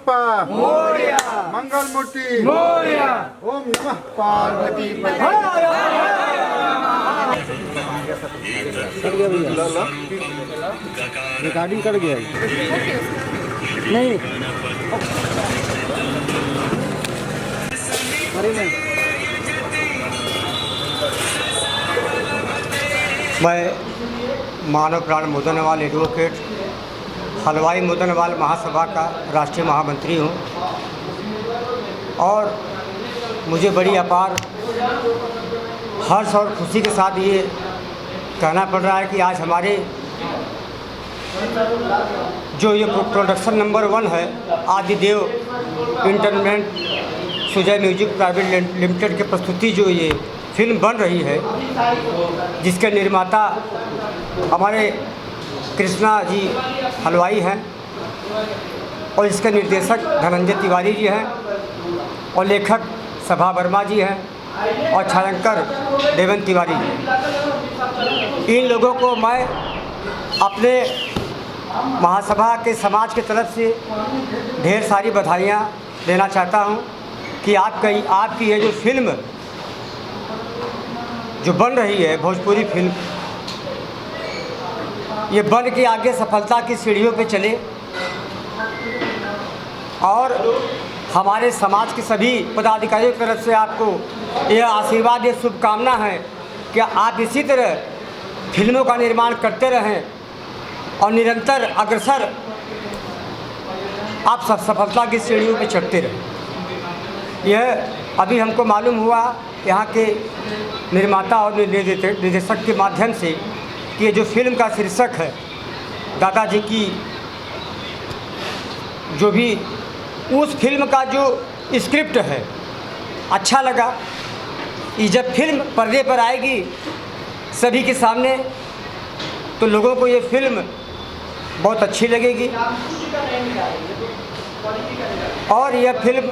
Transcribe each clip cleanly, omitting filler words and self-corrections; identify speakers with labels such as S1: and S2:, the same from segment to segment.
S1: बप्पा मोरया, मंगलमूर्ति मोरया, ओम नमः पार्वती रिकॉर्डिंग कर गया नहीं अरे नहीं।
S2: मैं मानव प्राण मुदनवाल एडवोकेट हलवाई मुदनवाल महासभा का राष्ट्रीय महामंत्री हूँ और मुझे बड़ी अपार हर्ष और खुशी के साथ ये कहना पड़ रहा है कि आज हमारे जो ये प्रोडक्शन नंबर 1 है Adidev entertainment Sujay music private limited की प्रस्तुति जो ये फिल्म बन रही है, जिसके निर्माता हमारे कृष्णा जी हलवाई हैं और इसके निर्देशक धनंजय तिवारी जी हैं और लेखक सभा वर्मा जी हैं और छायांकर देवेंद्र तिवारी जी। इन लोगों को मैं अपने महासभा के समाज की तरफ से ढेर सारी बधाइयाँ देना चाहता हूँ कि आपकी ये जो फिल्म जो बन रही है भोजपुरी फिल्म, ये बन के आगे सफलता की सीढ़ियों पे चले और हमारे समाज के सभी पदाधिकारियों की तरफ से आपको यह आशीर्वाद, ये शुभकामना है कि आप इसी तरह फिल्मों का निर्माण करते रहें और निरंतर अग्रसर आप सब सफलता की सीढ़ियों पे चढ़ते रहें। यह अभी हमको मालूम हुआ यहाँ के निर्माता और निर्देशक के माध्यम से कि ये जो फिल्म का शीर्षक है दादाजी की, जो भी उस फिल्म का जो स्क्रिप्ट है अच्छा लगा। ये जब फिल्म पर्दे पर आएगी सभी के सामने तो लोगों को ये फिल्म बहुत अच्छी लगेगी और यह फिल्म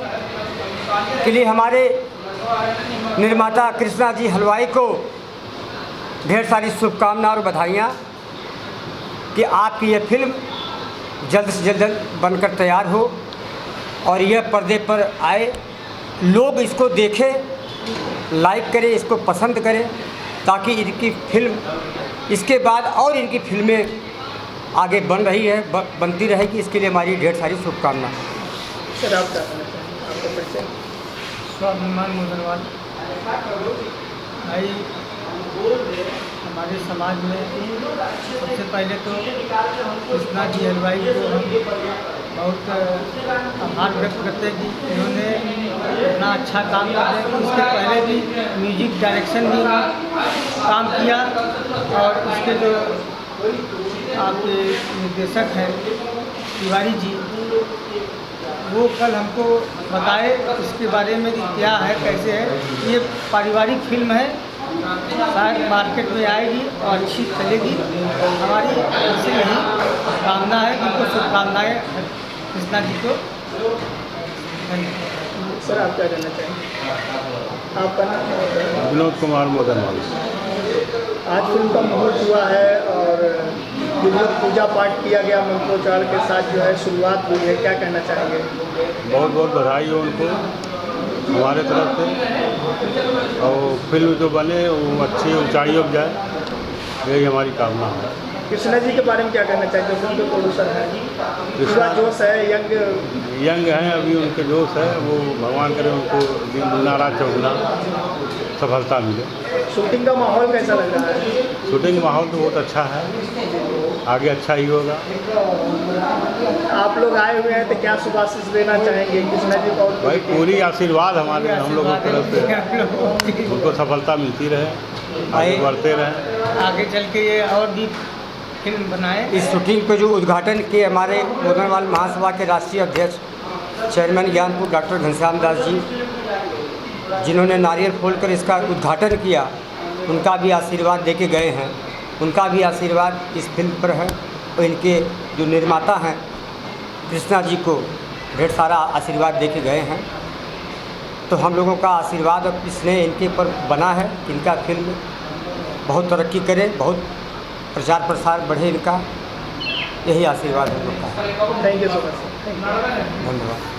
S2: के लिए हमारे निर्माता कृष्णा जी हलवाई को ढेर सारी शुभकामनाएं और बधाइयाँ कि आपकी यह फिल्म जल्द से जल्द बनकर तैयार हो और यह पर्दे पर आए, लोग इसको देखें, लाइक करें, इसको पसंद करें, ताकि इनकी फिल्म इसके बाद और इनकी फिल्में आगे बन रही है बनती रहेगी। इसके लिए हमारी ढेर सारी शुभकामनाएं।
S3: सर आप क्या कहना चाहेंगे, आपका परिचय?
S4: स्वाभिमान मुदनवाल भाई, हमारे समाज में सबसे पहले तो कृष्णा जी हलवाई को हम बहुत आभार व्यक्त करते हैं कि इन्होंने इतना अच्छा काम कर दिया कि इसके पहले भी म्यूजिक डायरेक्शन भी काम किया और इसके जो आपके निर्देशक हैं तिवारी जी, वो कल हमको बताए इसके बारे में कि क्या है कैसे है। ये पारिवारिक फिल्म है, शायद मार्केट में आएगी और अच्छी चलेगी। हमारी इनसे यही कामना है कि कुछ शुभकामनाएँ कृष्णा जी को।
S3: सर आप क्या कहना चाहेंगे, आपका नाम?
S1: विनोद कुमार मुदनवाल।
S3: आज फिल्म का मुहूर्त हुआ है और विधिवत पूजा पाठ किया गया, मंत्रोच्चार के साथ जो है शुरुआत हुई है, क्या कहना चाहेंगे?
S1: बहुत बहुत बधाई हो उनको हमारे तरफ से और फिल्म जो बने वो अच्छी ऊंचाइयों पर जाए, यही हमारी कामना है।
S3: कृष्णा जी के बारे में क्या कहना चाहेंगे? फिल्म के प्रोड्यूसर हैं, पूरा जोश है,
S1: यंग हैं अभी, उनके जोश है, वो भगवान करे उनको दिन दुना रात चौगुना सफलता मिले।
S3: शूटिंग का माहौल कैसा लग रहा है?
S1: शूटिंग माहौल तो बहुत अच्छा है, आगे अच्छा ही होगा।
S3: आप लोग आए हुए हैं तो क्या शुभाशीष देना चाहेंगे कृष्णा जी को?
S1: भाई पूरी आशीर्वाद हमारे हम लोगों की तरफ से, उनको सफलता मिलती रहे, आगे बढ़ते रहें,
S4: आगे चल के ये और भी फिल्म बनाए।
S2: इस शूटिंग पे जो उद्घाटन किए हमारे मुदनवाल महासभा के राष्ट्रीय अध्यक्ष चेयरमैन ज्ञानपुर डॉक्टर घनश्याम दास जी, जिन्होंने नारियल फोड़कर इसका उद्घाटन किया, उनका भी आशीर्वाद देके गए हैं। उनका भी आशीर्वाद इस फिल्म पर है और इनके जो निर्माता हैं कृष्णा जी को ढेर सारा आशीर्वाद देके गए हैं। तो हम लोगों का आशीर्वाद और स्नेह इनके ऊपर बना है कि इनका फिल्म बहुत तरक्की करे, बहुत प्रचार प्रसार बढ़े इनका यही आशीर्वाद हम लोग का है।
S3: Thank you so much sir.
S2: धन्यवाद।